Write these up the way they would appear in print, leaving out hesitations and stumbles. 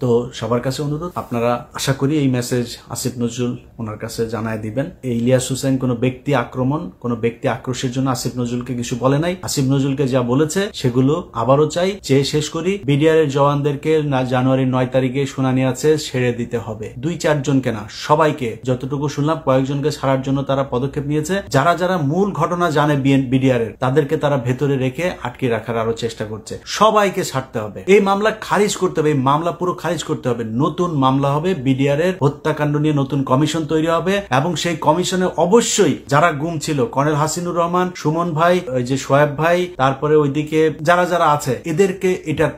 তো সবার কাছে অনুরোধ, আপনারা আশা করি এই মেসেজ আসিফ নজরুল ওনার কাছে জানায় দিবেন। এই ইলিয়াস হোসেন কোনো ব্যক্তি আক্রমণ, কোনো ব্যক্তি আক্রোশের জন্য আসিফ নজরুলকে কিছু বলে নাই। আসিফ নজরুলকে যা বলেছে সেগুলো আবারও চাই, চেয়ে শেষ করি। বিডিআর এর জওয়ানদেরকে জানুয়ারির 9 তারিখে শুনানি আছে, ছেড়ে দিতে হবে। 2-4 জনকে না, সবাইকে। যতটুকু শুনলাম কয়েকজনকে ছাড়ার জন্য তারা পদক্ষেপ নিয়েছে। যারা যারা মূল ঘটনা জানে বিডিআর এর, তাদেরকে তারা ভেতরে রেখে আটকে রাখার আরো চেষ্টা করছে। সবাইকে ছাড়তে হবে। এই মামলা খারিজ করতে হবে, এই মামলা পুরো খারিজ করতে হবে। নতুন মামলা হবে, বিডিআর এর হত্যাকাণ্ড নিয়ে নতুন কমিশন তৈরি হবে এবং সেই কমিশনে অবশ্যই যারা গুম ছিল, কর্নেল হাসিনুর রহমান, সুমন ভাই, ওই যে সোয়েব ভাই, তারপরে ওইদিকে যারা যারা আছে, এদেরকে এটার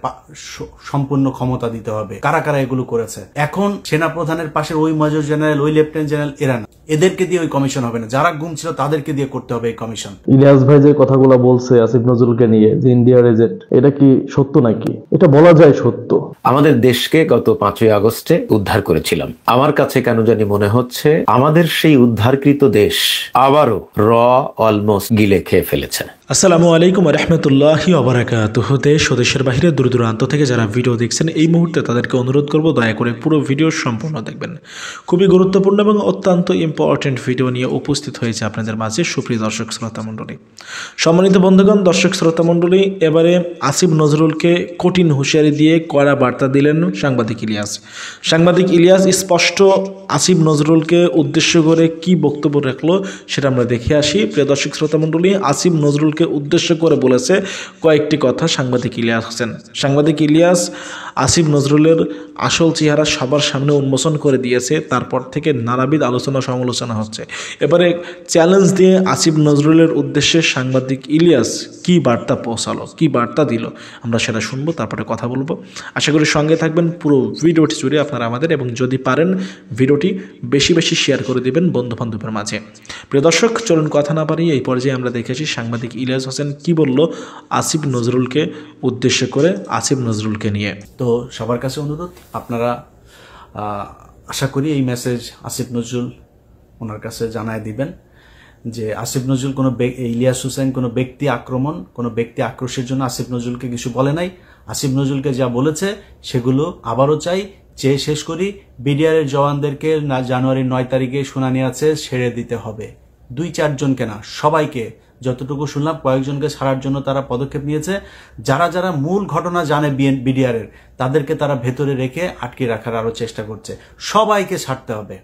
সম্পূর্ণ ক্ষমতা দিতে হবে। কারা কারা এগুলো করেছে। এখন সেনাপ্রধানের পাশে ওই মেজর জেনারেল, ওই লেফটেন্যান্ট জেনারেল, এরা না, এদেরকে দিয়ে ওই কমিশন হবে না। যারা গুম ছিল তাদেরকে দিয়ে করতে হবে এই কমিশন। ইলিয়াস ভাই যে কথাগুলো বলছে আসিফ নজরুলকে নিয়ে, যে ইন্ডিয়ার এজেন্ট, এটা কি সত্য নাকি? এটা বলা যায় সত্য। আমাদের দেশকে গত 5ই আগস্টে উদ্ধার করেছিলাম। আমার কাছে কেন জানি মনে হচ্ছে আমাদের সেই উদ্ধারকৃত দেশ আবারও অলমোস্ট গিলে খেয়ে ফেলেছে। আসসালামু আলাইকুম রহমতুল্লাহি ওবারাকাতুহু। দেশ ও দেশের বাহিরে দূর দূরান্ত থেকে যারা ভিডিও দেখছেন এই মুহূর্তে তাদেরকে অনুরোধ করব দয়া করে পুরো ভিডিও সম্পূর্ণ দেখবেন। খুবই গুরুত্বপূর্ণ এবং অত্যন্ত ইম্পর্টেন্ট ভিডিও নিয়ে উপস্থিত হয়েছে আপনাদের মাঝে সুপ্রিয় দর্শক শ্রোতা মণ্ডলী। সম্মানিত বন্ধুগণ, দর্শক শ্রোতা মণ্ডলী, এবারে আসিফ নজরুলকে কঠিন হুঁশিয়ারি দিয়ে কড়া বার্তা দিলেন সাংবাদিক ইলিয়াস। সাংবাদিক ইলিয়াস স্পষ্ট আসিফ নজরুলকে উদ্দেশ্য করে কি বক্তব্য রাখলো সেটা আমরা দেখে আসি। প্রিয় দর্শক শ্রোতা মণ্ডলী, আসিফ নজরুলকে উদ্দেশ্য করে বলেছে কয়েকটি কথা সাংবাদিক ইলিয়াস হোসেন। সাংবাদিক ইলিয়াস আসিফ নজরুলের আসল চেহারা সবার সামনে উন্মোচন করে দিয়েছে। তারপর থেকে নানাবিধ আলোচনা সমালোচনা হচ্ছে। এবারে চ্যালেঞ্জ দিয়ে আসিফ নজরুলের উদ্দেশ্যে সাংবাদিক ইলিয়াস কি বার্তা পৌঁছালো, কি বার্তা দিল, আমরা সেটা শুনবো, তারপরে কথা বলবো। আশা করি সঙ্গে থাকবেন পুরো ভিডিওটি জুড়ে আপনারা আমাদের, এবং যদি পারেন ভিডিওটি বেশি বেশি শেয়ার করে দিবেন বন্ধু বান্ধবের মাঝে। প্রিয় দর্শক, চলুন কথা না পারি এই পর্যায়ে আমরা দেখেছি সাংবাদিক ইলিয়াস হোসেন কি বলল আসিফ নজরুলকে উদ্দেশ্য করে, আসিফ নজরুলকে নিয়ে। তো সবার কাছে অনুরোধ, আপনারা আশা করি এই মেসেজ আসিফ নজরুল ওনার কাছে জানায় দিবেন যে আসিফ নজরুল কোনো, ইলিয়াস হোসেন কোনো ব্যক্তি আক্রমণ, কোনো ব্যক্তি আক্রোশের জন্য আসিফ নজরুলকে কিছু বলে নাই। আসিফ নজরুলকে যা বলেছে সেগুলো আবারও চাই, চেয়ে শেষ করি। বিডিআর এর জওয়ানদেরকে জানুয়ারির 9 তারিখে শুনানি আছে, ছেড়ে দিতে হবে। 2-4 জনকে না, সবাইকে। যতটুকু শুনলাম কয়েকজনকে ছাড়ার জন্য তারা পদক্ষেপ নিয়েছে। যারা যারা মূল ঘটনা জানে বিডিআর এর, তাদেরকে তারা ভেতরে রেখে আটকে রাখার আরো চেষ্টা করছে। সবাইকে ছাড়তে হবে।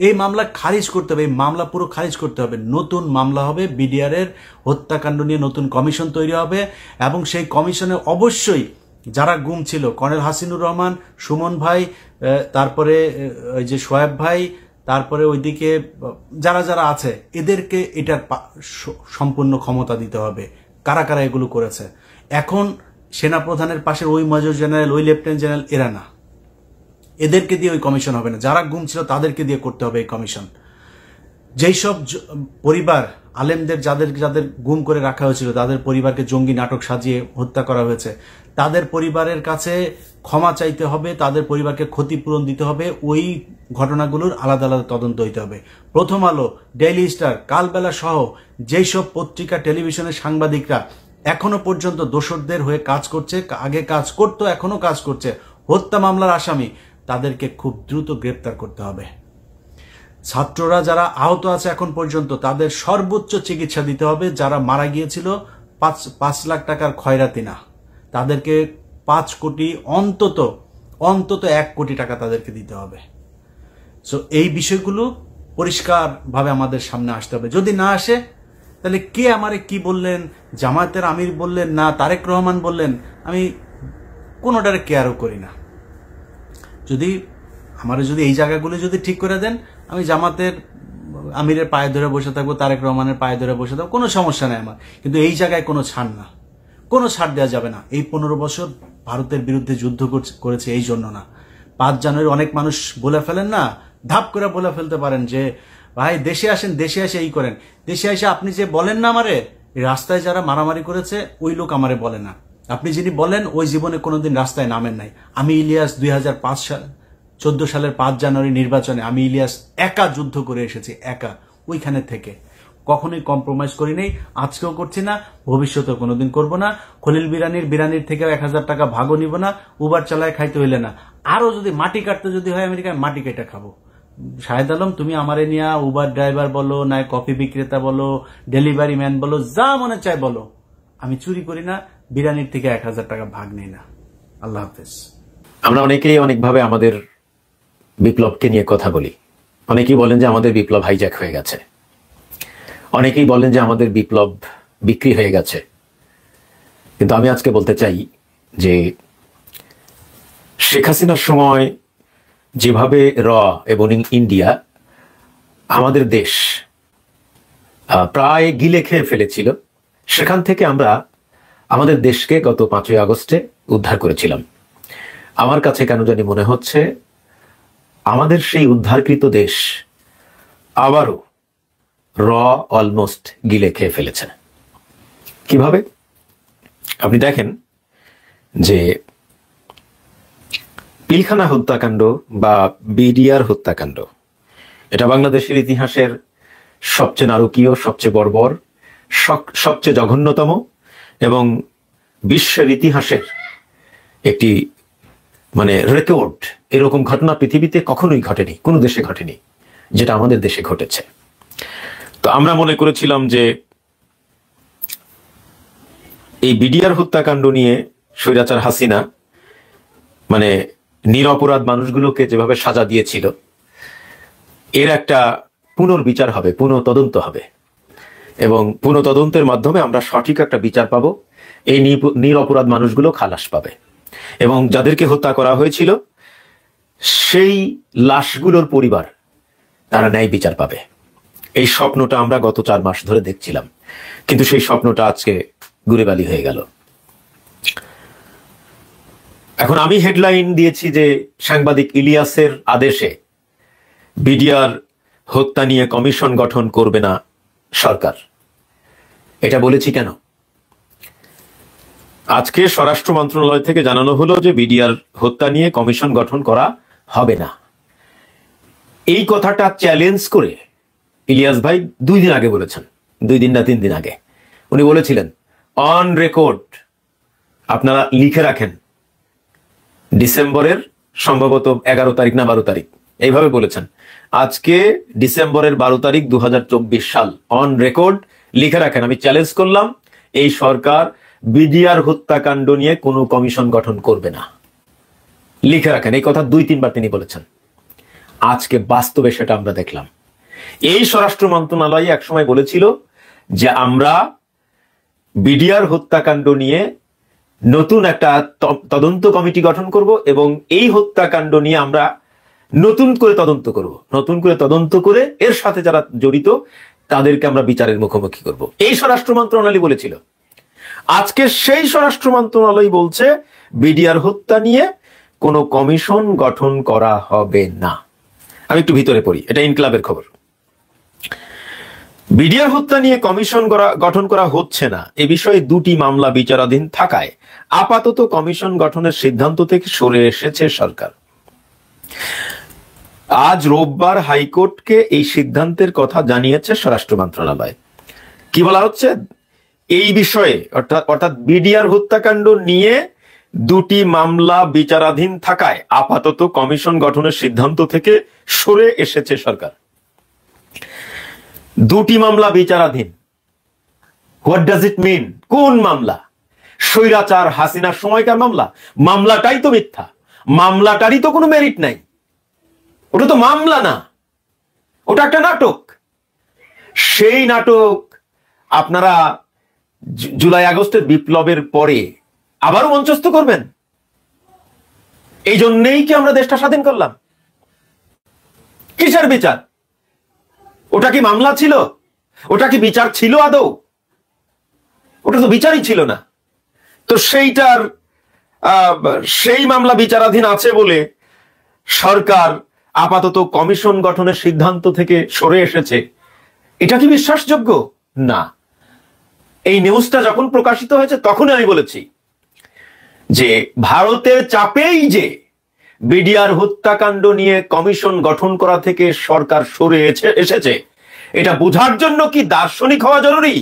এই মামলা খারিজ করতে হবে, এই মামলা পুরো খারিজ করতে হবে। নতুন মামলা হবে, বিডিআর এর হত্যাকাণ্ড নিয়ে নতুন কমিশন তৈরি হবে এবং সেই কমিশনে অবশ্যই যারা গুম ছিল, কর্নেল হাসিনুর রহমান, সুমন ভাই, তারপরে ওই যে সোয়েব ভাই, তারপরে ওইদিকে যারা যারা আছে, এদেরকে এটার সম্পূর্ণ ক্ষমতা দিতে হবে। কারা কারা এগুলো করেছে। এখন সেনাপ্রধানের পাশে ওই মেজর জেনারেল, ওই লেফটেন্যান্ট জেনারেল, এরা না, এদেরকে দিয়ে ওই কমিশন হবে না। যারা গুম ছিল তাদেরকে দিয়ে করতে হবে এই কমিশন। যেই সব পরিবার, আলেমদের যাদের যাদের গুম করে রাখা হয়েছিল, তাদের পরিবারকে জঙ্গি নাটক সাজিয়ে হত্যা করা হয়েছে, তাদের পরিবারের কাছে ক্ষমা চাইতে হবে, তাদের পরিবারকে ক্ষতিপূরণ দিতে হবে। ওই ঘটনাগুলোর আলাদা আলাদা তদন্ত হইতে হবে। প্রথম আলো, ডেইলি স্টার, কালবেলা সহ যেই সব পত্রিকা, টেলিভিশনের সাংবাদিকরা এখনো পর্যন্ত দোষরদের হয়ে কাজ করছে, আগে কাজ করতো, এখনো কাজ করছে, হত্যা মামলার আসামি, তাদেরকে খুব দ্রুত গ্রেপ্তার করতে হবে। ছাত্ররা যারা আহত আছে এখন পর্যন্ত, তাদের সর্বোচ্চ চিকিৎসা দিতে হবে। যারা মারা গিয়েছিল 5 লাখ টাকার খয়রাতি না, তাদেরকে 5 কোটি, অন্তত 1 কোটি টাকা তাদেরকে দিতে হবে। সো এই বিষয়গুলো পরিষ্কারভাবে আমাদের সামনে আসতে হবে। যদি না আসে তাহলে কে আমারে কি বললেন, জামায়াতের আমির বললেন না তারেক রহমান বললেন, আমি কোনোটারে কেয়ারও করি না। যদি আমার যদি এই জায়গাগুলো যদি ঠিক করে দেন, আমি জামাতের আমিরের পায়ে ধরে বসে থাকবো, তারেক রহমানের পায়ে ধরে বসে থাকবো, কোনো সমস্যা নেই আমার। কিন্তু এই জায়গায় কোনো ছাড় না, কোনো ছাড় দেওয়া যাবে না। এই 15 বছর ভারতের বিরুদ্ধে যুদ্ধ করেছে এই জন্য না। 5 জানুয়ারি অনেক মানুষ বলে ফেলেন না, ধাপ করে বলে ফেলতে পারেন যে ভাই দেশে আসেন, দেশে এসে এই করেন। দেশে এসে আপনি যে বলেন না আমারে, রাস্তায় যারা মারামারি করেছে ওই লোক আমারে বলে না। আপনি যিনি বলেন ওই জীবনে কোনোদিন রাস্তায় নামেন নাই। আমি ইলিয়াস 2014 সালের 5 জানুয়ারি নির্বাচনে আমি ইলিয়াস একা যুদ্ধ করে এসেছি, একা, ওইখানে থেকে কখনোই কম্প্রোমাইজ করি নাই, আজকেও করছি না, ভবিষ্যতেও কোনোদিন করব না। খলিল বিরানির থেকেও 1000 টাকা ভাগও নিব না, উবার চালায় খাইতে হইলে না। আরো যদি মাটি কাটতে যদি হয় আমেরিকায় মাটি কেটে খাবো। শাহেদ আলম, তুমি আমারে নিয়ে উবার ড্রাইভার বলো, না কফি বিক্রেতা বলো, ডেলিভারি ম্যান বলো, যা মনে চায় বলো, আমি চুরি করি না, বিরিয়ানির থেকে 1000 টাকা ভাগ নেই না। আল্লাহ হাফেজ। আমরা অনেকেই অনেকভাবে আমাদের বিপ্লবকে নিয়ে কথা বলি। অনেকেই বলেন যে আমাদের বিপ্লব হাইজ্যাক হয়ে গেছে, অনেকেই বলেন যে আমাদের বিপ্লব বিক্রি হয়ে গেছে। কিন্তু আমি আজকে বলতে চাই যে শেখ হাসিনার সময় যেভাবে র এবং ইন্ডিয়া আমাদের দেশ প্রায় গিলে খেয়ে ফেলেছিল, সেখান থেকে আমরা আমাদের দেশকে গত 5ই আগস্টে উদ্ধার করেছিলাম। আমার কাছে কেন জানি মনে হচ্ছে আমাদের সেই উদ্ধারকৃত দেশ আবারও র অলমোস্ট গিলে খেয়ে ফেলেছে। কিভাবে? আপনি দেখেন যে পিলখানা হত্যাকাণ্ড বা বিডিআর হত্যাকাণ্ড, এটা বাংলাদেশের ইতিহাসের সবচেয়ে নারকীয়, সবচেয়ে বর্বর, সবচেয়ে জঘন্যতম এবং বিশ্বের ইতিহাসের একটি রেকর্ড। এরকম ঘটনা পৃথিবীতে কখনোই ঘটেনি, কোনো দেশে ঘটেনি, যেটা আমাদের দেশে ঘটেছে। তো আমরা মনে করেছিলাম যে এই বিডিআর হত্যাকাণ্ড নিয়ে স্বৈরাচার হাসিনা নিরপরাধ মানুষগুলোকে যেভাবে সাজা দিয়েছিল, এর একটা পুনর্বিচার হবে, পুনঃতদন্ত হবে এবং পুনঃতদন্তের মাধ্যমে আমরা সঠিক একটা বিচার পাবো। এই নিরপরাধ মানুষগুলো খালাস পাবে এবং যাদেরকে হত্যা করা হয়েছিল সেই লাশগুলোর পরিবার তারা ন্যায় বিচার পাবে। এই স্বপ্নটা আমরা গত 4 মাস ধরে দেখছিলাম, কিন্তু সেই স্বপ্নটা আজকে গুড়েবালি হয়ে গেল। এখন আমি হেডলাইন দিয়েছি যে সাংবাদিক ইলিয়াসের আদেশে বিডিআর হত্যা নিয়ে কমিশন গঠন করবে না সরকার। এটা বলেছি কেন? আজকে স্বরাষ্ট্র মন্ত্রণালয় থেকে জানানো হলো যে বিডিআর হত্যা নিয়ে কমিশন গঠন করা হবে না। এই কথাটা চ্যালেঞ্জ করে ইলিয়াস ভাই 2 দিন আগে বলেছেন, 2 দিন না 3 দিন আগে উনি বলেছিলেন অন রেকর্ড, আপনারা লিখে রাখেন, ডিসেম্বরের সম্ভবত 11 তারিখ না 12 তারিখ এইভাবে বলেছেন। আজকে ডিসেম্বরের 12 তারিখ 2024 সাল, অন রেকর্ড লিখে রাখেন। আমি চ্যালেঞ্জ করলাম এই সরকার বিডিআর হত্যাকাণ্ড নিয়ে কোনো কমিশন গঠন করবে না, লিখে রাখেন। এই কথা 2-3 বার তিনি বলেছেন। আজকে বাস্তবে সেটা আমরা দেখলাম। এই স্বরাষ্ট্র মন্ত্রণালয় একসময় বলেছিল যে আমরা বিডিআর হত্যাকাণ্ড নিয়ে নতুন একটা তদন্ত কমিটি গঠন করব এবং এই হত্যাকাণ্ড নিয়ে আমরা নতুন করে তদন্ত করব, নতুন করে তদন্ত করে এর সাথে যারা জড়িত তাদেরকে আমরা বিচারের মুখোমুখি করব, এই স্বরাষ্ট্র মন্ত্রণালয় বলেছিল। আজকে সেই স্বরাষ্ট্র মন্ত্রণালয় বলছে বিডিআর হত্যা নিয়ে কোনো কমিশন গঠন করা হবে না। আমি একটু ভিতরে পড়ি, এটা ইনকিলাবের খবর। বিডিআর হত্যা নিয়ে কমিশন গঠন করা হচ্ছে না, এ বিষয়ে 2টি মামলা বিচারাধীন থাকায় আপাতত কমিশন গঠনের সিদ্ধান্ত থেকে সরে এসেছে সরকার। আজ রোববার হাইকোর্টকে এই সিদ্ধান্তের কথা জানিয়েছে স্বরাষ্ট্র মন্ত্রণালয়। কি বলা হচ্ছে? এই বিষয়ে অর্থাৎ বিডিআর হত্যাকাণ্ড নিয়ে 2টি মামলা বিচারাধীন থাকায় আপাতত কমিশন গঠনের সিদ্ধান্ত থেকে সরে এসেছে সরকার। 2টি মামলা বিচারাধীন, হোয়াট ডাজ ইট মিন? কোন মামলা? স্বৈরাচার হাসিনার সময়কার মামলা। মামলাটাই তো মিথ্যা, মামলাটারই তো কোনো মেরিট নাই, ওটা তো মামলা না, ওটা একটা নাটক। সেই নাটক আপনারা জুলাই আগস্টের বিপ্লবের পরে আবারও মঞ্চস্থ করবেন। এই জন্যই কি আমরা দেশটা স্বাধীন করলাম? কিসের বিচার? ওটা কি মামলা ছিল? ওটা কি বিচার ছিল আদৌ? ওটা তো বিচারই ছিল না। তো সেই মামলা বিচারাধীন আছে বলে সরকার আপাতত কমিশন গঠনের সিদ্ধান্ত থেকে সরে এসেছে, এটা কি বিশ্বাসযোগ্য? না। এই নিউজটা যখন প্রকাশিত হয়েছে তখনই আমি বলেছি যে ভারতের চাপেই যে বিডিআর হত্যাকাণ্ড নিয়ে কমিশন গঠন করা থেকে সরকার সরে এসেছে, এটা বোঝার জন্য কি দার্শনিক হওয়া জরুরি?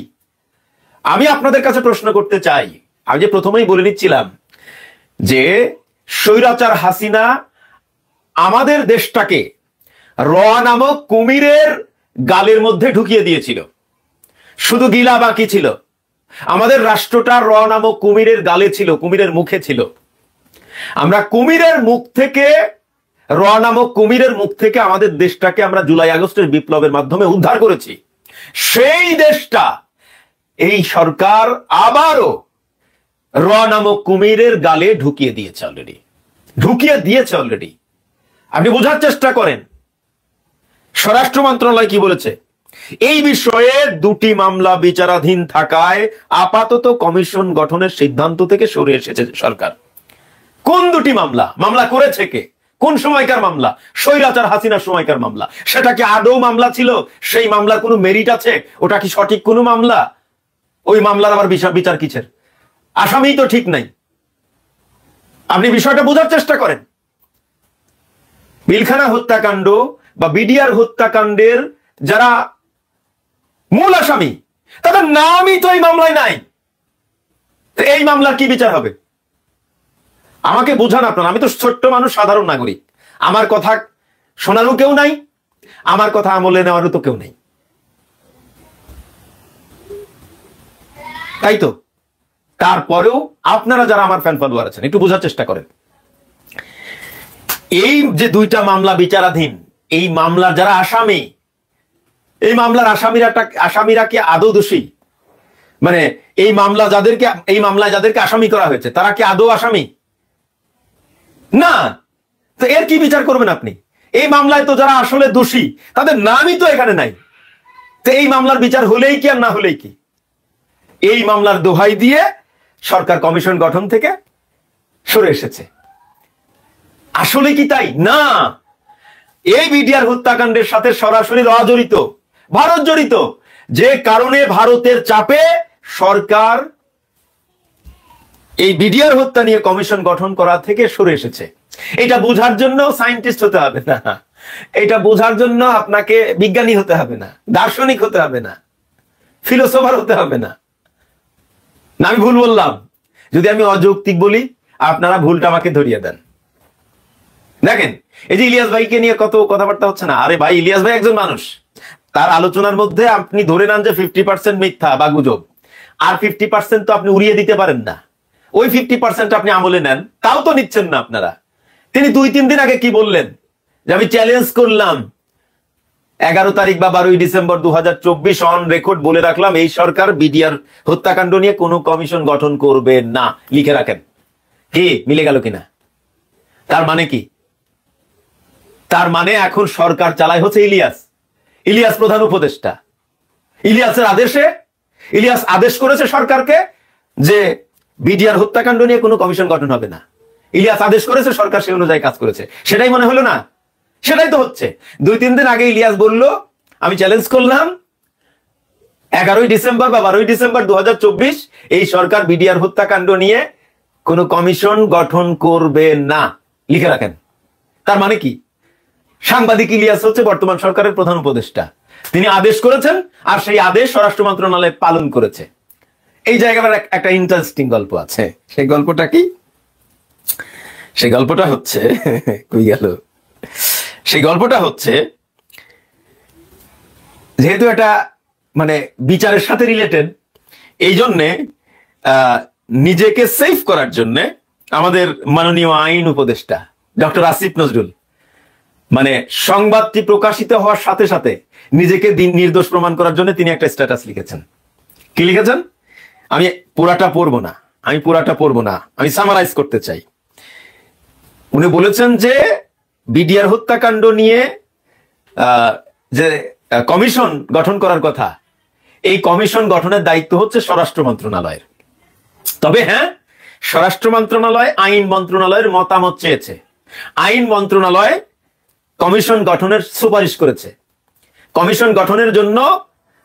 আমি আপনাদের কাছে প্রশ্ন করতে চাই। আমি যে প্রথমেই বলে নিচ্ছিলাম যে স্বৈরাচার হাসিনা আমাদের দেশটাকে র নামক কুমিরের গালের মধ্যে ঢুকিয়ে দিয়েছিল। শুধু গিলা বাকি ছিল। আমাদের রাষ্ট্রটা র নামক কুমিরের গালে ছিল, কুমিরের মুখে ছিল। আমরা কুমিরের মুখ থেকে, র নামক কুমিরের মুখ থেকে আমাদের দেশটাকে আমরা জুলাই আগস্টের বিপ্লবের মাধ্যমে উদ্ধার করেছি। সেই দেশটা এই সরকার আবারও র নামক কুমিরের গালে ঢুকিয়ে দিয়েছে অলরেডি। আপনি বোঝার চেষ্টা করেন স্বরাষ্ট্র মন্ত্রণালয় কি বলেছে। এই বিষয়ে 2টি মামলা বিচারাধীন থাকায় আপাতত কমিশন গঠনের সিদ্ধান্ত থেকে সরে এসেছে সরকার। কোন 2টি মামলা করেছে কে? কোন সময়কার মামলা? স্বৈরাচার হাসিনার সময়কার মামলা। সেটা কি আদৌ মামলা ছিল? সেই মামলার কোনো মেরিট আছে? ওটা কি সঠিক কোনো মামলা? ওই মামলার আবার বিচার কিসের? আসামি তো ঠিক নাই। আপনি বিষয়টা বোঝার চেষ্টা করেন। পিলখানা হত্যাকাণ্ড বা বিডিআর হত্যাকাণ্ডের যারা মূল আসামি, তাদের নামই তো এই মামলায় নাই। এই মামলার কি বিচার হবে? আমাকে বোঝান আপনারা। আমি তো ছোট্ট মানুষ, সাধারণ নাগরিক। আমার কথা শোনারও কেউ নাই, আমার কথা আমলে নেওয়ারও তো কেউ নেই, তাই তো? তারপরেও আপনারা যারা আমার ফ্যান ফলোয়ার আছেন, একটু বোঝার চেষ্টা করেন। এই যে 2টা মামলা বিচারাধীন, এই মামলার যারা আসামি, এই মামলার আসামিরা কি আদৌ দোষী? মানে এই মামলায় যাদেরকে আসামি করা হয়েছে তারা কি আদৌ আসামি? না। তো এর কি বিচার করবেন আপনি? এই মামলায় তো যারা আসলে দোষী তাদের নামই তো এখানে নাই। তো এই মামলার বিচার হলেই কি আর না হলেই কি? এই মামলার দোহাই দিয়ে সরকার কমিশন গঠন থেকে সরে এসেছে। আসলে কি তাই? না। এই বিডিআর হত্যাকাণ্ডের সাথে সরাসরি জড়িত, ভারত জড়িত, যে কারণে ভারতের চাপে সরকার এই বিডিআর হত্যা নিয়ে কমিশন গঠন করা থেকে সরে এসেছে। এটা বোঝার জন্য সায়েন্টিস্ট হতে হবে না, এটা বোঝার জন্য আপনাকে বিজ্ঞানী হতে হবে না, দার্শনিক হতে হবে না, ফিলোসোফার হতে হবে না। আমি ভুল বললাম? যদি আমি অযৌক্তিক বলি, আপনারা ভুলটা আমাকে ধরিয়ে দেন। দেখেন, এই যে ইলিয়াস ভাইকে নিয়ে কত কথাবার্তা হচ্ছে না। আরে ভাই, ইলিয়াস ভাই একজন মানুষ। তার আলোচনার মধ্যে আপনি ধরে নেন যে 50% মিথ্যা বা গুজব, আর 50% তো আপনি উড়িয়ে দিতে পারেন না। ওই 50% আপনি আমলে নেন, তাও তো নিচ্ছেন না আপনারা। তিনি 2-3 দিন আগে কি বললেন? যে আমি চ্যালেঞ্জ করলাম 11 তারিখ বা 12 ডিসেম্বর 2024 অন রেকর্ড বলে রাখলাম, এই সরকার বিডিআর হত্যাকাণ্ড নিয়ে কোনো কমিশন গঠন করবে না। লিখে রাখেন। কি মিলে গেল কিনা? তার মানে কি? তার মানে এখন সরকার চালায় হচ্ছে ইলিয়াস প্রধান উপদেষ্টা। ইলিয়াসের আদেশে, ইলিয়াস আদেশ করেছে সরকারকে যে বিডিআর হত্যাকাণ্ড নিয়ে কোনো কমিশন গঠন হবে না। ইলিয়াস আদেশ করেছে, সরকার সেই অনুযায়ী কাজ করেছে। সেটাই মনে হলো না? সেটাই তো হচ্ছে। 2-3 দিন আগে ইলিয়াস বলল, আমি চ্যালেঞ্জ করলাম 11 ডিসেম্বর বা 12 ডিসেম্বর 2024 এই সরকার বিডিআর হত্যাকাণ্ড নিয়ে কোনো কমিশন গঠন করবে না। লিখে রাখেন। তার মানে কি? সাংবাদিক ইলিয়াস হচ্ছে বর্তমান সরকারের প্রধান উপদেষ্টা। তিনি আদেশ করেছেন, আর সেই আদেশ স্বরাষ্ট্র মন্ত্রণালয় পালন করেছে। এই জায়গার একটা ইন্টারেস্টিং গল্প আছে। সেই গল্পটা কি? সেই গল্পটা হচ্ছে কই গেল? সেই গল্পটা হচ্ছে, যেহেতু এটা মানে বিচারের সাথে রিলেটেড, এই জন্যে নিজেকে সেফ করার জন্য আমাদের মাননীয় আইন উপদেষ্টা ডক্টর আসিফ নজরুল মানে সংবাদটি প্রকাশিত হওয়ার সাথে সাথে নিজেকে নির্দোষ প্রমাণ করার জন্য তিনি একটা স্ট্যাটাস লিখেছেন। কি লিখেছেন? আমি পুরাটা পড়বো না, আমি সামারাইজ করতে চাই। উনি বলেছেন যে বিডিআর হত্যাকাণ্ড নিয়ে যে কমিশন গঠন করার কথা, এই কমিশন গঠনের দায়িত্ব হচ্ছে স্বরাষ্ট্র মন্ত্রণালয়ের। তবে হ্যাঁ, স্বরাষ্ট্র মন্ত্রণালয় আইন মন্ত্রণালয়ের মতামত চেয়েছে। আইন মন্ত্রণালয় কমিশন গঠনের সুপারিশ করেছে। কমিশন গঠনের জন্য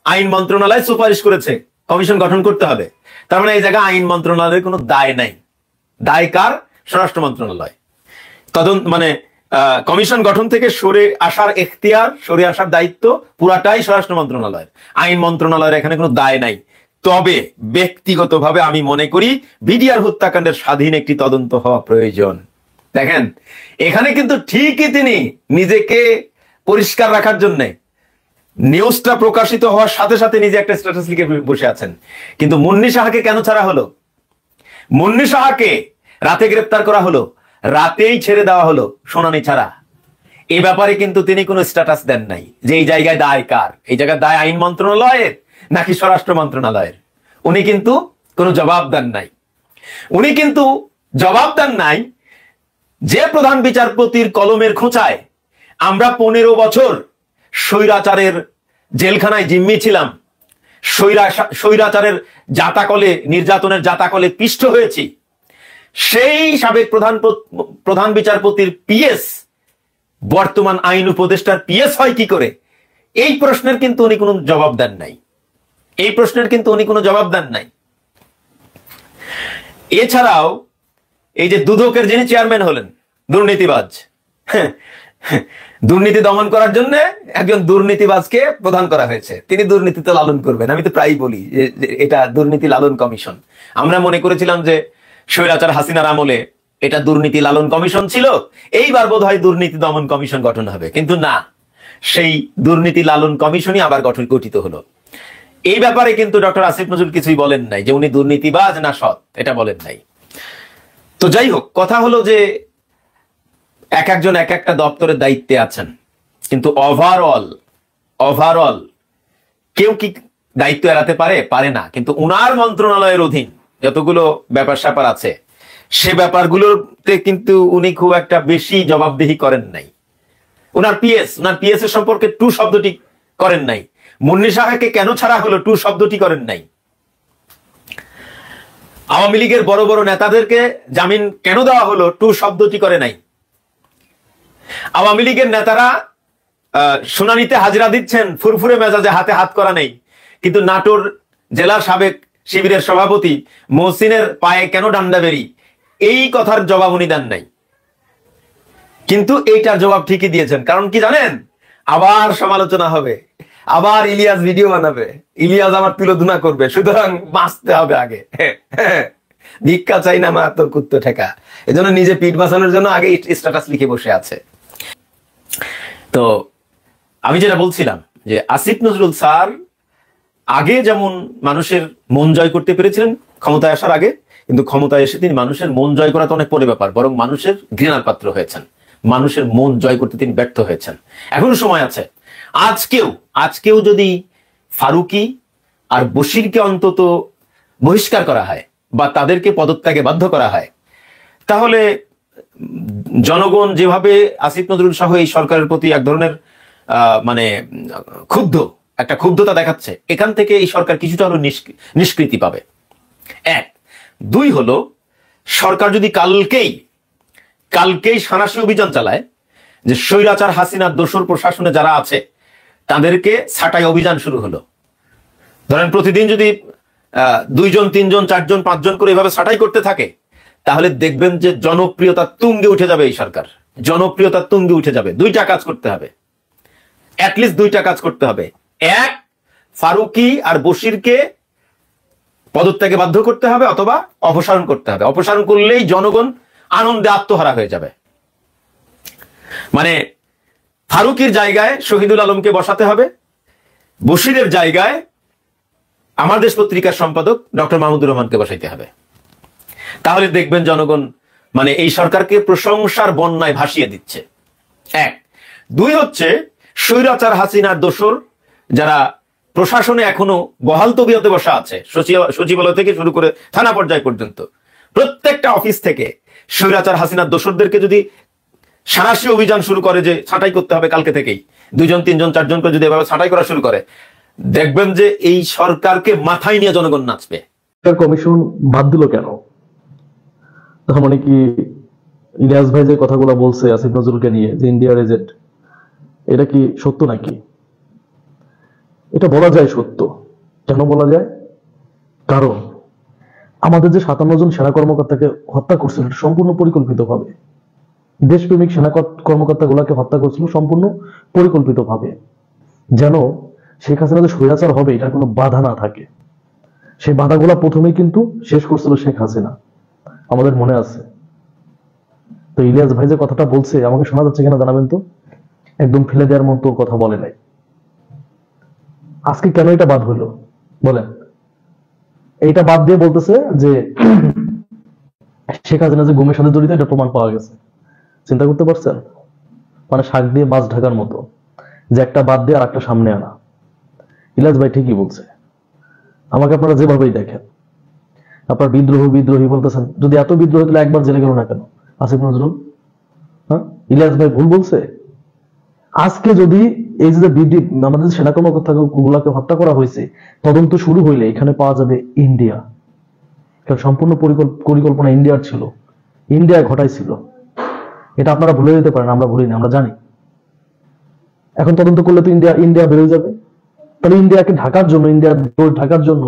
আইন মন্ত্রণালয় সুপারিশ করেছে কমিশন গঠন করতে হবে। তার মানে এই জায়গায় আইন মন্ত্রণালয়ের কোনো দায় নাই। দায় কার? স্বরাষ্ট্র মন্ত্রণালয়। মানে কমিশন গঠন থেকে সরে আসার এখতিয়ার, সরে আসার দায়িত্ব পুরাটাই স্বরাষ্ট্র মন্ত্রণালয়ের। আইন মন্ত্রণালয়ের এখানে কোনো দায় নাই। তবে ব্যক্তিগতভাবে আমি মনে করি বিডিআর হত্যাকাণ্ডের স্বাধীন একটি তদন্ত হওয়া প্রয়োজন। দেখেন এখানে কিন্তু ঠিকই তিনি নিজেকে পরিষ্কার রাখার জন্য নিউজটা প্রকাশিত হওয়ার সাথে সাথে নিজে একটা স্ট্যাটাস লিখে বসে আছেন। কিন্তু মুন্নি সাহাকে কেন ছাড়া হলো? মুন্নি সাহাকে রাতে গ্রেপ্তার করা হলো, রাতেই ছেড়ে দেওয়া হলো শুনানি ছাড়া। এই ব্যাপারে কিন্তু তিনি কোনো স্ট্যাটাস দেন নাই যে এই জায়গায় দায় কার, এই জায়গায় দায় আইন মন্ত্রণালয়ের নাকি স্বরাষ্ট্র মন্ত্রণালয়ের। উনি কিন্তু কোনো জবাব দেন নাই। উনি কিন্তু জবাব দেন নাই যে প্রধান বিচারপতির কলমের খোঁচায় আমরা 15 বছর স্বৈরাচারের জেলখানায় জিম্মি ছিলাম, স্বৈরাচারের জাতাকলে, নির্যাতনের জাতাকলে পিষ্ট হয়েছি, সেই সাবেক প্রধান বিচারপতির পিএস বর্তমান আইন উপদেষ্টার পিএস হয় কি করে? এই প্রশ্নের কিন্তু উনি কোনো জবাব দেন নাই। এই প্রশ্নের কিন্তু উনি কোনো জবাব দেন নাই। এছাড়াও এই যে দুদকের যিনি চেয়ারম্যান হলেন, দুর্নীতিবাজ, দুর্নীতি দমন করার জন্য একজন দুর্নীতিবাজকে প্রধান করা হয়েছে। তিনি দুর্নীতিতে লালন করবেন। আমি তো প্রায়ই বলি যে এটা দুর্নীতি লালন কমিশন। আমরা মনে করেছিলাম যে স্বৈরাচার হাসিনার আমলে এটা দুর্নীতি লালন কমিশন ছিল, এইবার বোধহয় দুর্নীতি দমন কমিশন গঠন হবে, কিন্তু না, সেই দুর্নীতি লালন কমিশনই আবার গঠিত হলো। এই ব্যাপারে কিন্তু ডক্টর আসিফ নজরুল কিছুই বলেন নাই যে উনি দুর্নীতিবাজ না সৎ, এটা বলেন নাই। তো যাই হোক, কথা হলো যে এক একজন এক একটা দপ্তরের দায়িত্বে আছেন, কিন্তু ওভারঅল কেউ কি দায়িত্ব এড়াতে পারে না। কিন্তু উনার মন্ত্রণালয়ের অধীন যতগুলো ব্যাপার স্যাপার আছে সে ব্যাপারগুলোতে কিন্তু উনি খুব একটা বেশি জবাবদিহি করেন নাই। উনার পিএস এর সম্পর্কে টু শব্দটি করেন নাই। মুন্নি সাহাকে কেন ছাড়া হলো, টু শব্দটি করেন নাই। আওয়ামী লীগের বড় বড় নেতাদেরকে জামিন কেন দেওয়া হলো, টু শব্দটি করে নাই। আওয়ামী লীগের নেতারা শুনানিতে হাজিরা দিচ্ছেন ফুরফুরে মেজাজে, হাতে হাত করা নেই, কিন্তু নাটোর জেলার সাবেক শিবিরের সভাপতি মহসিনের পায়ে কেন ডান্ডা বেরি, এই কথার জবাব উনি দেন নাই। কিন্তু এইটার জবাব ঠিকই দিয়েছেন। কারণ কি জানেন? আবার সমালোচনা হবে, আবার ইলিয়াস ভিডিও বানাবে, ইলিয়াস আবার তুলোধুনা করবে, সুতরাং বাঁচতে হবে আগে। ভিক্ষা চাই না মা তোর কুত্তো ঠেকা, এজন্য নিজে পিঠ বাঁচানোর জন্য আগে স্ট্যাটাস লিখে বসে আছে। তো আমি যেটা বলছিলাম যে আসিফ নজরুল স্যার আগে যেমন মানুষের মন জয় করতে পেরেছিলেন ক্ষমতায় আসার আগে, কিন্তু ক্ষমতায় এসে তিনি মানুষের মন জয় করা তো অনেক পরে ব্যাপার, বরং মানুষের ঘৃণার পাত্র হয়েছেন। মানুষের মন জয় করতে তিনি ব্যর্থ হয়েছেন। এখনো সময় আছে। আজকেও যদি ফারুকি আর বশিরকে অন্তত বহিষ্কার করা হয় বা তাদেরকে পদত্যাগে বাধ্য করা হয়, তাহলে জনগণ যেভাবে আসিফ নজরুল সহ এই সরকারের প্রতি এক ধরনের মানে ক্ষুব্ধতা দেখাচ্ছে, এখান থেকে এই সরকার কিছুটা হলো নিষ্কৃতি পাবে। 1, 2 হলো সরকার যদি কালকেই সাঁড়াশি অভিযান চালায় যে স্বৈরাচার হাসিনার দোসর প্রশাসনে যারা আছে তাদেরকে ছাঁটাই অভিযান শুরু হলো। ধরেন প্রতিদিন যদি 2 জন 3 জন 4 জন 5 জন করে এভাবে ছাঁটাই করতে থাকে, তাহলে দেখবেন যে জনপ্রিয়তা তুঙ্গে উঠে যাবে। এই সরকার জনপ্রিয়তা তুঙ্গে উঠে যাবে। 2টা কাজ করতে হবে, অ্যাটলিস্ট 2টা কাজ করতে হবে। 1, ফারুকি আর বশিরকে পদত্যাগে বাধ্য করতে হবে অথবা অপসারণ করতে হবে। অপসারণ করলেই জনগণ আনন্দে আত্মহারা হয়ে যাবে। মানে ফারুকির জায়গায় শহীদুল আলমকে বসাতে হবে, বশিরের জায়গায় আমার দেশ পত্রিকার সম্পাদক ডক্টর মাহমুদুর রহমানকে বসাইতে হবে। তাহলে দেখবেন জনগণ মানে এই সরকারকে প্রশংসার বন্যায় ভাসিয়ে দিচ্ছে। 1, 2 হচ্ছে স্বৈরাচার হাসিনার দোসর যারা প্রশাসনে এখনো বহাল তবিয়তে বসা আছে, সচিবালয় থেকে শুরু করে থানা পর্যায় পর্যন্ত প্রত্যেকটা অফিস থেকে স্বৈরাচার হাসিনার দোসরদেরকে যদি সাঁড়াশি অভিযান শুরু করে যে ছাঁটাই করতে হবে কালকে থেকেই, 2 জন 3 জন 4 জন করে যদি এভাবে ছাঁটাই করা শুরু করে, দেখবেন যে এই সরকারকে মাথায় নিয়ে জনগণ নাচবে। কমিশন বাদ দিল কেন? তার মানে কি ইলিয়াস ভাই যে কথাগুলো বলছে আসিফ নজরুলকে নিয়ে যে ইন্ডিয়ার এজেন্ট, এটা কি সত্য নাকি? এটা বলা যায় সত্য। কেন বলা যায়? কারণ আমাদের যে 57 জন সেনা কর্মকর্তাকে হত্যা করছিল সম্পূর্ণ পরিকল্পিতভাবে। দেশপ্রেমিক সেনা কর্মকর্তা গুলাকে হত্যা করছিল সম্পূর্ণ পরিকল্পিতভাবে, যেন শেখ হাসিনা যে স্বৈরাচার হবে এটার কোনো বাধা না থাকে। সেই বাধাগুলা প্রথমেই কিন্তু শেষ করছিল শেখ হাসিনা, আমাদের মনে আছে। তো ইলিয়াস ভাই যে কথাটা বলছে আমাকে শোনা যাচ্ছে কিনা জানাবেন তো? একদম ফেলে দেওয়ার মতো কথা বলে নাই। আজকে কেন এটা বাদ হইলো বলেন? এইটা বাদ দিয়ে বলতেছে যে শেখ হাসিনা যে গুমের সাথে জড়িত এটা প্রমাণ পাওয়া গেছে। চিন্তা করতে পারছেন? মানে শাক দিয়ে মাছ ঢাকার মতো, যে একটা বাদ দিয়ে আর একটা সামনে আনা। ইলিয়াস ভাই ঠিকই বলছে। আমাকে আপনারা যেভাবেই দেখেন, আপনার বিদ্রোহী বলতেছেন, যদি এত বিদ্রোহী তাহলে একবার জেলে গেল না কেন আসিফ নজরুল? হ্যাঁ, ইলিয়াস ভাই ভুল বলছে? আজকে যদি এই যে আমাদের সেনা কর্মকর্তা গুলাকে হত্যা করা হয়েছে, তদন্ত শুরু হইলে এখানে পাওয়া যাবে ইন্ডিয়া। কারণ সম্পূর্ণ পরিকল্পনা ইন্ডিয়ার ছিল, ইন্ডিয়া ঘটাইছিল। এটা আপনারা ভুলে যেতে পারেন, আমরা ভুলিনি, আমরা জানি। এখন তদন্ত করলে তো ইন্ডিয়া বেরোয় যাবে। তাহলে ইন্ডিয়াকে ঢাকার জন্য, ঢাকার জন্য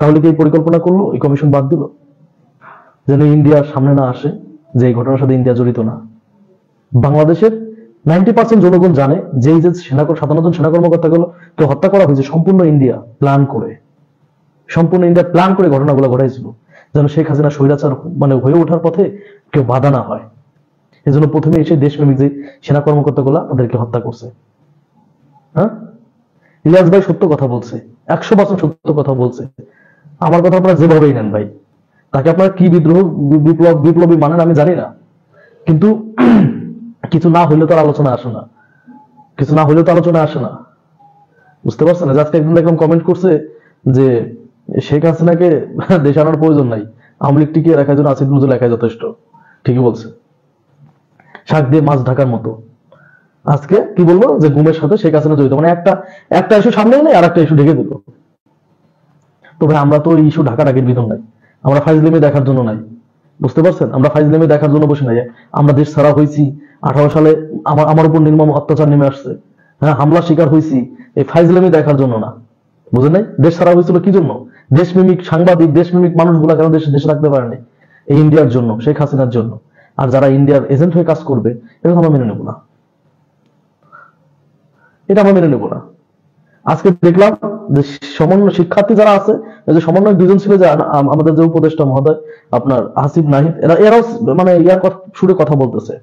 তাহলে কি এই পরিকল্পনা করলো, এই কমিশন বাদ দিল যেন ইন্ডিয়ার সামনে না আসে যে এই ঘটনার সাথে ইন্ডিয়া জড়িত না। বাংলাদেশের 90% জনগণ জানে যে এই যে 57 জন সেনা কর্মকর্তাকে হত্যা করা হয়েছে সম্পূর্ণ ইন্ডিয়া প্ল্যান করে ঘটনাগুলো ঘটাইছিল, যেন শেখ হাসিনা স্বৈরাচার মানে হয়ে ওঠার পথে কেউ বাধা না হয়। এজন্য প্রথমে এসে দেশপ্রেমিক যে সেনা কর্মকর্তাগুলা তাদেরকে হত্যা করছে। হ্যাঁ, ইলিয়াস ভাই সত্য কথা বলছে, 100% সত্য কথা বলছে। আমার কথা আপনারা যেভাবেই নেন ভাই, তাকে আপনারা কি বিপ্লবী মানেন আমি জানি না, কিন্তু কিছু না হইলে তো আলোচনা আসে না, বুঝতে পারছেন? আজকে একজন দেখলাম কমেন্ট করছে যে শেখ হাসিনাকে দেশে আনার প্রয়োজন নাই, আওয়ামী লীগ টিকিয়ে রাখার জন্য আসিফ নজরুল একাই যথেষ্ট। ঠিকই বলছে, শাক দিয়ে মাছ ঢাকার মতো। আজকে কি বলবো যে গুমের সাথে শেখ হাসিনা জড়িত, মানে একটা ইস্যু সামনে এনে আর একটা ইস্যু ঢেকে দিল। তবে আমরা তো ইস্যু ঢাকাঢাকির ভিতর নাই, আমরা ফাইজলামি দেখার জন্য নাই, বুঝতে পারছেন? আমরা ফাইজলামি দেখার জন্য বসে নাই। আমরা দেশ ছাড়া হয়েছি 18 সালে, আমার উপর নির্মম অত্যাচার নেমে আসছে, হ্যাঁ, হামলা শিকার হয়েছি, এই ফাইজলামি দেখার জন্য না, বুঝেন নাই? দেশ ছাড়া হয়েছিল কি জন্য? দেশপ্রেমিক সাংবাদিক, দেশপ্রেমিক মানুষগুলা কেন দেশে রাখতে পারেনি? এই ইন্ডিয়ার জন্য, শেখ হাসিনার জন্য। আর যারা ইন্ডিয়ার এজেন্ট হয়ে কাজ করবে, এটা আমরা মেনে নেব না, এটা আমরা মেনে নেব না। আজকে দেখলাম যে সমন্বয় শিক্ষার্থী যারা আছে, যে সমন্বয় দুজন ছিল, যে আমাদের যে উপদেষ্টা মহোদয় আপনার আসিফ নাহিদ, এরাও মানে ইয়ার সুরে কথা বলতেছে।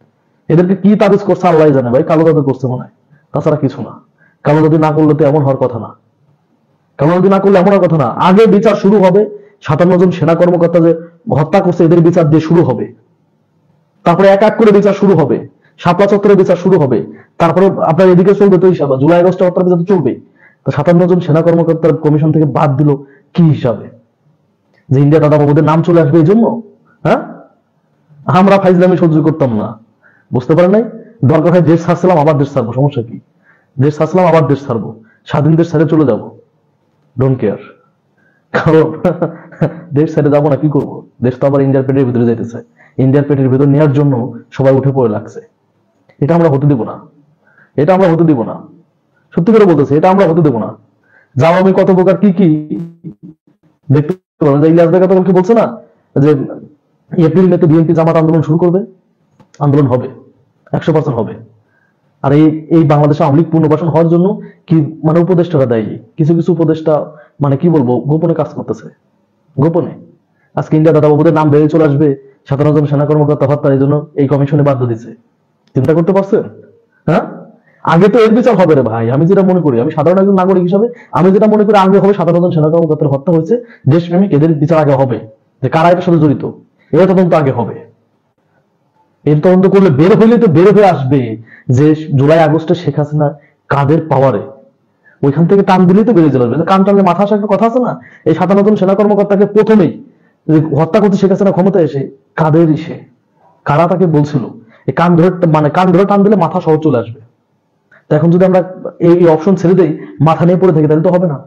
এদেরকে কি তাবিজ করছে আল্লাহ জানে ভাই, কালো জাদু করছে মনে হয়, তাছাড়া কিছু না। কালো জাদু না করলে তো এমন হওয়ার কথা না, আগে বিচার শুরু হবে, 57 জন সেনা কর্মকর্তা যে হত্যা করছে এদের বিচার দিয়ে শুরু হবে, তারপরে এক এক করে বিচার শুরু হবে, শাপলা চত্বরের বিচার শুরু হবে, তারপরে আপনার এদিকে চলবে তো হিসাবে, জুলাই আগস্টে হত্যার বিচার চলবে। তো 57 জন সেনা কর্মকর্তার কমিশন থেকে বাদ দিল কি হিসাবে? যে ইন্ডিয়া দাদা বাবুদের নাম চলে আসবে এই জন্য? হ্যাঁ, আমরা ফাইজলামি সহ্য করতাম না, বুঝতে পারেন নাই? দরকার হয় দেশ ছাড়ছিলাম, আবার দেশ ছাড়বো, সমস্যা কি? দেশ ছাড়ছিলাম, আবার দেশ ছাড়বো, স্বাধীন দেশ ছেড়ে চলে যাবো, ডোন্ট কেয়ার। কারণ দেশ ছেড়ে যাবো না, কি করবো? দেশ তো আবার ইন্ডিয়ার পেটের ভিতরে যাইতেছে, ইন্ডিয়ার পেটের ভিতর নেওয়ার জন্য সবাই উঠে পড়ে লাগছে। এটা আমরা হতে দিব না, সত্যি করে বলতেছে, এটা আমরা হতে দেবো না। যাও আমি কত প্রকার কি দেখতে পাবো। ইলিয়াস ভাই কথা বলছে না যে এপ্রিল মেতে বিএনপি জামাত আন্দোলন শুরু করবে, আন্দোলন হবে, 100% হবে। আর এই বাংলাদেশে আওয়ামী লীগ পুনর্বাসন হওয়ার জন্য কি মানে উপদেষ্টারা দেয়, কিছু উপদেষ্টা মানে কি বলবো গোপনে কাজ করতেছে, গোপনে। আজকে ইন্ডিয়া দাদা বাবুদের নাম বেড়ে চলে আসবে, 57 জন সেনা কর্মকর্তা হত্যার এই জন্য এই কমিশনে বাধ্য দিচ্ছে। চিন্তা করতে পারছেন? হ্যাঁ, আগে তো এর বিচার হবে রে ভাই। আমি যেটা মনে করি, আমি সাধারণ একজন নাগরিক হিসাবে আমি যেটা মনে করি, আগে হবে 57 জন সেনা কর্মকর্তার হত্যা হয়েছে, দেশপ্রেমিক, এদের বিচার আগে হবে, যে কারা এটার সাথে জড়িত, এটা তদন্ত আগে হবে। এর তদন্ত করলে বের হয়ে আসবে যে জুলাই আগস্টে শেখ হাসিনা কাদের পাওয়ারে, ওইখান থেকে টান দিলেই তো বেরিয়ে যাবে। কান টানলে মাথা আসার একটা কথা আছে না? এই 57 জন সেনা কর্মকর্তাকে প্রথমেই হত্যা করতে শেখ হাসিনা ক্ষমতায় এসে কাদের কারা তাকে বলছিল, এই কান ধরে টান দিলে মাথা সহ চলে আসবে। তো এখন যদি আমরা এই অপশন ছেড়ে দেই, মাথা নিয়ে পড়ে থাকি, তাহলে তো হবে না,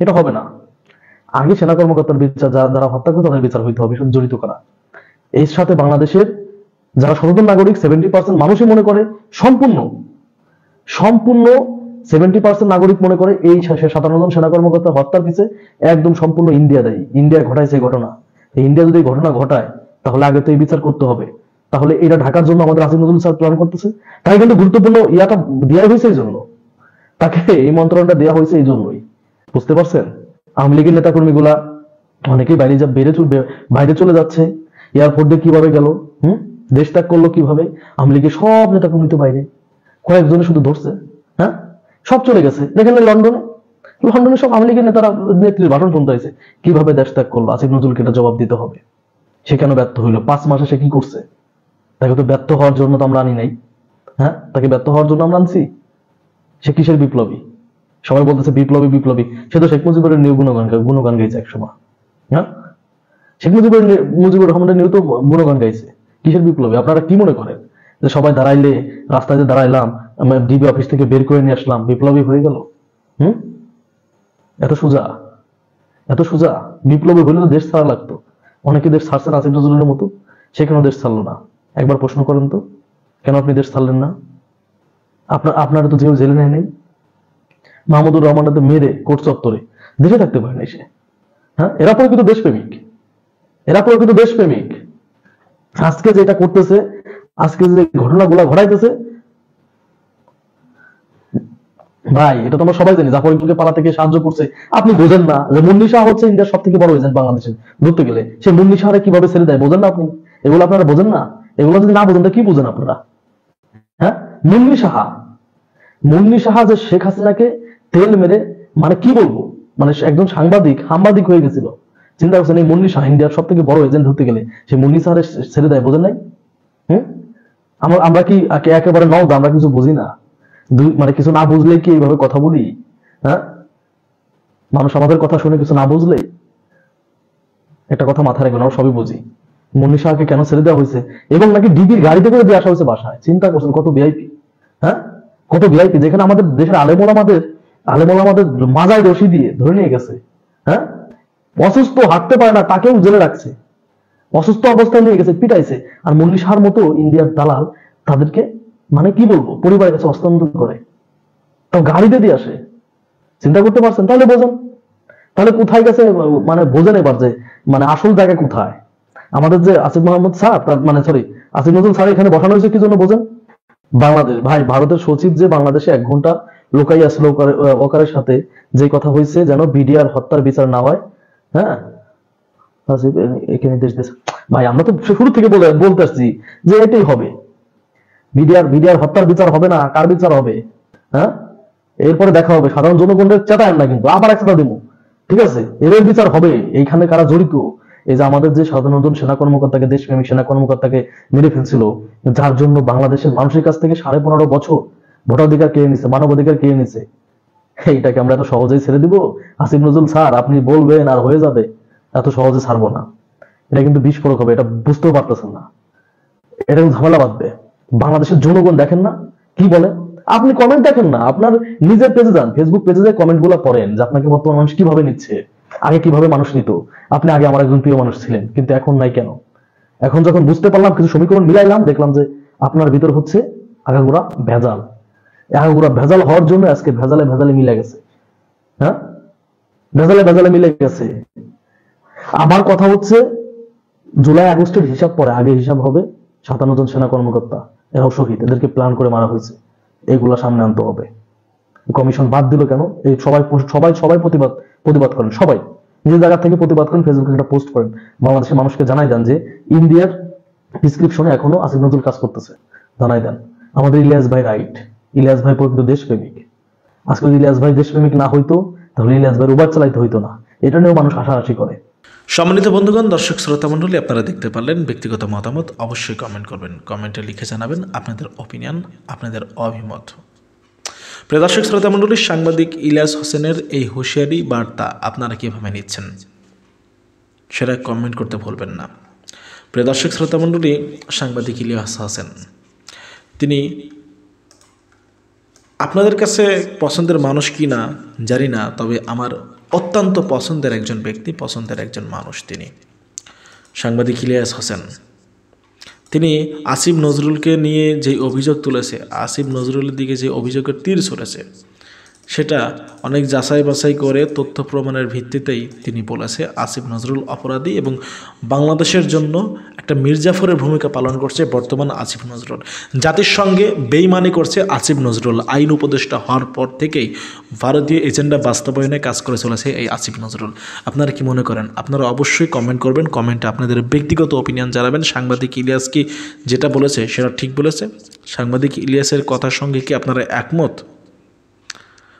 এটা হবে না। আগে সেনা কর্মকর্তার বিচার, যারা হত্যা করে তাদের বিচার হইতে হবে, জড়িত করা। এর সাথে বাংলাদেশের যারা সচেতন নাগরিক 70% মানুষই মনে করে, সম্পূর্ণ 70% নাগরিক মনে করে এই 57 জন সেনা কর্মকর্তা হত্যার পিছে একদম সম্পূর্ণ ইন্ডিয়া দায়ী, ইন্ডিয়া ঘটাইছে এই ঘটনা। ইন্ডিয়া যদি এই ঘটনা ঘটায় তাহলে আগে তো এই বিচার করতে হবে। তাহলে এটা ঢাকার জন্য আমাদের আসিফ নজরুল স্যার প্ল্যান করতেছে, তাই কিন্তু গুরুত্বপূর্ণ ইয়াটা দেওয়া হয়েছে এই জন্য, তাকে এই মন্ত্রণাটা দেওয়া হয়েছে এই জন্যই, বুঝতে পারছেন? আওয়ামী লীগের নেতাকর্মীগুলা অনেকেই বাইরে চলে যাচ্ছে, এয়ারপোর্ট দিয়ে কিভাবে গেল, দেশ ত্যাগ করলো কিভাবে? আওয়ামী লীগের সব নেতা কর্মী বাইরে, কয়েকজনে শুধু ধরছে, হ্যাঁ, সব চলে গেছে। দেখেন লন্ডনে সব আওয়ামী লীগের নেতারা নেত্রীর ভাষণ শুনতে হয়েছে। কিভাবে দেশ ত্যাগ করলো? আসিফ নজরুলকে এটা জবাব দিতে হবে। সে কেন ব্যর্থ হইলো? 5 মাসে সে কি করছে? তাকে তো ব্যর্থ হওয়ার জন্য তো আমরা আনি নাই, হ্যাঁ, তাকে ব্যর্থ হওয়ার জন্য আমরা আনছি। সে কিসের বিপ্লবী? সবাই বলতেছে বিপ্লবী। সে তো শেখ মুজিবের নিয়ে গুণগান গাইছে এক সময়, হ্যাঁ, শেখ মুজিবুর রহমানের নিয়েও তো গুণগান গাইছে। কিসের বিপ্লবী? আপনারা কি মনে করেন যে সবাই দাঁড়াইলে, রাস্তায় দাঁড়াইলাম, ডিবি অফিস থেকে বের করে নিয়ে আসলাম, বিপ্লবী হয়ে গেল? এত সোজা? বিপ্লবী হলে তো দেশ ছাড়া লাগতো। অনেকে দেশ ছাড়ছেন আসিফ নজরুলের মতো, সে কেন দেশ ছাড়লো না? একবার প্রশ্ন করেন তো, কেন আপনি দেশ ছাড়লেন না? আপনারা তো যেও জেলে নেয় নাই। মাহমুদুর রহমানকে তো মেরে কোর্ট চত্বরে দেশে থাকতে পারে না সে, হ্যাঁ। এরা প্রকৃত দেশপ্রেমিক। আজকে যেটা করতেছে, আজকে যে ঘটনাগুলো ঘটাইতেছে, ভাই এটা তো আমরা সবাই জানি। জাফর ইকবালকে পালা থেকে সাহায্য করছে। আপনি বোঝেন না যে মুন্নি শাহ হচ্ছে ইন্ডিয়ার সব থেকে বড় এজেন্ট বাংলাদেশের ধরতে গেলে। সে মুন্নি শাহরে কিভাবে ছেড়ে দেয় বোঝেন না আপনি? এগুলো আপনারা বোঝেন না? এগুলো যদি না বোঝেন তা কি বোঝেন আপনারা? হ্যাঁ, মুন্নি সাহা যে শেখ হাসিনাকে তেল মেরে, মানে কি বলবো, মানে একজন সাংবাদিক হয়ে গেছিল। চিন্তা করছেন, এই মুন্নি শাহ ইন্ডিয়ার সব থেকে বড় এজেন্ট হতে গেলে সে মুন্নি শাহরে ছেড়ে দেয়, বোঝেন নাই? আমরা কি একেবারে নও? আমরা কিছু বুঝি না? মানে কিছু না বুঝলে কি এইভাবে কথা বলি? হ্যাঁ, মানুষ আমাদের কথা শুনে কিছু না বুঝলে, একটা কথা মাথায় রাখবেন, আমরা সবই বুঝি। মুন্নি শাহকে কেন ছেড়ে দেওয়া হয়েছে, এবং নাকি ডিবির গাড়িতে করে দিয়ে আসা হয়েছে বাসায়। চিন্তা করছেন কত ভিআইপি, হ্যাঁ, কত ভিআইপি, যেখানে আমাদের দেশের আলেমোলামাদের মাজায় রশি দিয়ে ধরে নিয়ে গেছে, হ্যাঁ, অসুস্থ, হাঁটতে পারে না, তাকেও জেলে রাখছে, অসুস্থ অবস্থায় নিয়ে গেছে, পিটাইছে। আর মুন্নি শাহর মতো ইন্ডিয়ার দালাল তাদেরকে, মানে কি বলবো, পরিবারের কাছে হস্তান্তর করে, তাও গাড়িতে দিয়ে আসে। চিন্তা করতে পারছেন? তাহলে বোঝেন, তাহলে কোথায় গেছে, মানে বোঝেন এবার যে মানে আসল জায়গা কোথায়। আমাদের যে আসিফ মোহাম্মদ স্যার, আসিফ নজরুল স্যার এখানে বসানো হয়েছে কি জন্য বোঝেন? বাংলাদেশ, ভাই, ভারতের সচিব যে বাংলাদেশে 1 ঘন্টা লোকাই আসলো ওকারের সাথে যে কথা হয়েছে, যেন বিডিআর হত্যার বিচার না হয়, হ্যাঁ, আসিফ এখানে দেশ ভাই, আমরা তো শুরু থেকে বলতে আসছি যে এটাই হবে। বিডিআর হত্যার বিচার হবে না, কার বিচার হবে? হ্যাঁ, এরপরে দেখা হবে। সাধারণ জনগণের চেতায় না, কিন্তু আবার একটা দেবো, ঠিক আছে? এর বিচার হবে। এইখানে কারা জড়িত? এই যে আমাদের যে সাধারণ সেনা কর্মকর্তাকে, দেশপ্রেমিক সেনা কর্মকর্তাকে মেরে ফেলছিল, যার জন্য বাংলাদেশের মানুষের কাছ থেকে 15.5 বছর ভোটাধিকার কেড়ে নিছে, মানবাধিকার কেড়ে নিছে, এইটাকে আমরা এত সহজেই ছেড়ে দিব? আসিফ নজরুল স্যার, আপনি বলবেন আর হয়ে যাবে? এত সহজে ছাড়বো না। এটা কিন্তু বিস্ফোরক হবে, এটা বুঝতেও পারতেছেন না। এটা ঝামেলা বাঁধবে। বাংলাদেশের জনগণ দেখেন না কি বলে? আপনি কমেন্ট দেখেন না, আপনার নিজের পেজে যান, ফেসবুক পেজে যে কমেন্ট গুলো পড়েন যে আপনাকে বর্তমান মানুষ কিভাবে নিচ্ছে, আগে কিভাবে মানুষ নিত। আপনি আগে আমার একজন প্রিয় মানুষ ছিলেন, কিন্তু এখন নাই কেন? এখন যখন বুঝতে পারলাম, কিছু সমীকরণ মিলাইলাম, দেখলাম যে আপনার ভিতর হচ্ছে আগাগোড়া ভেজাল হওয়ার জন্য আজকে ভেজালে মিলে গেছে, হ্যাঁ, ভেজালে মিলে গেছে। আমার কথা হচ্ছে, জুলাই আগস্টের হিসাব পরে, আগে হিসাব হবে 57 জন সেনা কর্মকর্তা, এরাও শহীদ, এদেরকে প্ল্যান করে মারা হয়েছে। এগুলা সামনে আনতে হবে। কমিশন বাদ দিল কেন? এই সবাই প্রতিবাদ করেন, সবাই নিজের জায়গা থেকে প্রতিবাদ করেন, ফেসবুকে একটা পোস্ট করেন, বাংলাদেশের মানুষকে জানাই দেন যে ইন্ডিয়ার ডিসক্রিপশনে এখনো আসিফ নজরুল কাজ করতেছে, জানাই দেন। আমাদের ইলিয়াস ভাই রাইট, ইলিয়াস ভাই প্রকৃত দেশপ্রেমিক। আজকে যদি ইলিয়াস ভাই দেশপ্রেমিক না হইতো, তাহলে ইলিয়াস ভাই উবার চালাইতে হইতো না। এটা নিয়েও মানুষ হাসাহাসি করে। সম্মানিত বন্ধুগণ, দর্শক শ্রোতা মণ্ডলী, আপনারা দেখতে পারলেন। ব্যক্তিগত মতামত অবশ্যই কমেন্ট করবেন, কমেন্টে লিখে জানাবেন আপনাদের অপিনিয়ন, আপনাদের অভিমত। প্রিয় দর্শক শ্রোতা মণ্ডলী, সাংবাদিক ইলিয়াস হোসেনের এই হুঁশিয়ারি বার্তা আপনারা কীভাবে নিচ্ছেন সেটা কমেন্ট করতে ভুলবেন না। প্রিয় দর্শক শ্রোতা মণ্ডলী, সাংবাদিক ইলিয়াস হোসেন তিনি আপনাদের কাছে পছন্দের মানুষ কি না জানি না, তবে আমার অত্যন্ত পছন্দের একজন ব্যক্তি, পছন্দের একজন মানুষ তিনি সাংবাদিক ইলিয়াস হোসেন। তিনি আসিফ নজরুলকে নিয়ে যে অভিযোগ তুলেছে, আসিফ নজরুলের দিকে যে অভিযোগের তীর ছুড়েছে, সেটা অনেক যাচাই বাছাই করে তথ্য প্রমাণের ভিত্তিতেই তিনি বলেছে আসিফ নজরুল অপরাধী এবং বাংলাদেশের জন্য একটা মির্জাফরের ভূমিকা পালন করছে বর্তমান আসিফ নজরুল। জাতির সঙ্গে বেইমানি করছে আসিফ নজরুল। আইন উপদেষ্টা হওয়ার পর থেকেই ভারতীয় এজেন্ডা বাস্তবায়নে কাজ করে চলেছে এই আসিফ নজরুল। আপনারা কি মনে করেন? আপনারা অবশ্যই কমেন্ট করবেন, কমেন্টে আপনাদের ব্যক্তিগত ওপিনিয়ন জানাবেন। সাংবাদিক ইলিয়াস কি যেটা বলেছে সেটা ঠিক বলেছে? সাংবাদিক ইলিয়াসের কথার সঙ্গে কি আপনারা একমত?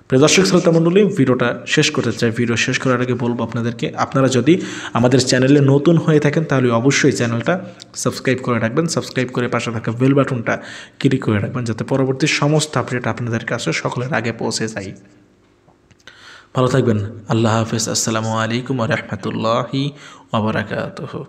প্রিয় দর্শক শ্রোতা মণ্ডলী, ভিডিওটা শেষ করতে চাই। ভিডিও শেষ করার আগে বলবো আপনাদেরকে, আপনারা যদি আমাদের চ্যানেলে নতুন হয়ে থাকেন তাহলে অবশ্যই চ্যানেলটা সাবস্ক্রাইব করে রাখবেন। সাবস্ক্রাইব করে পাশে থাকা বেল বাটনটা ক্লিক করে রাখবেন যাতে পরবর্তী সমস্ত আপডেট আপনাদের কাছে সকলের আগে পৌঁছে যায়। ভালো থাকবেন। আল্লাহ হাফেজ। আসসালামু আলাইকুম ওয়া রাহমাতুল্লাহি ওয়া বারাকাতুহু।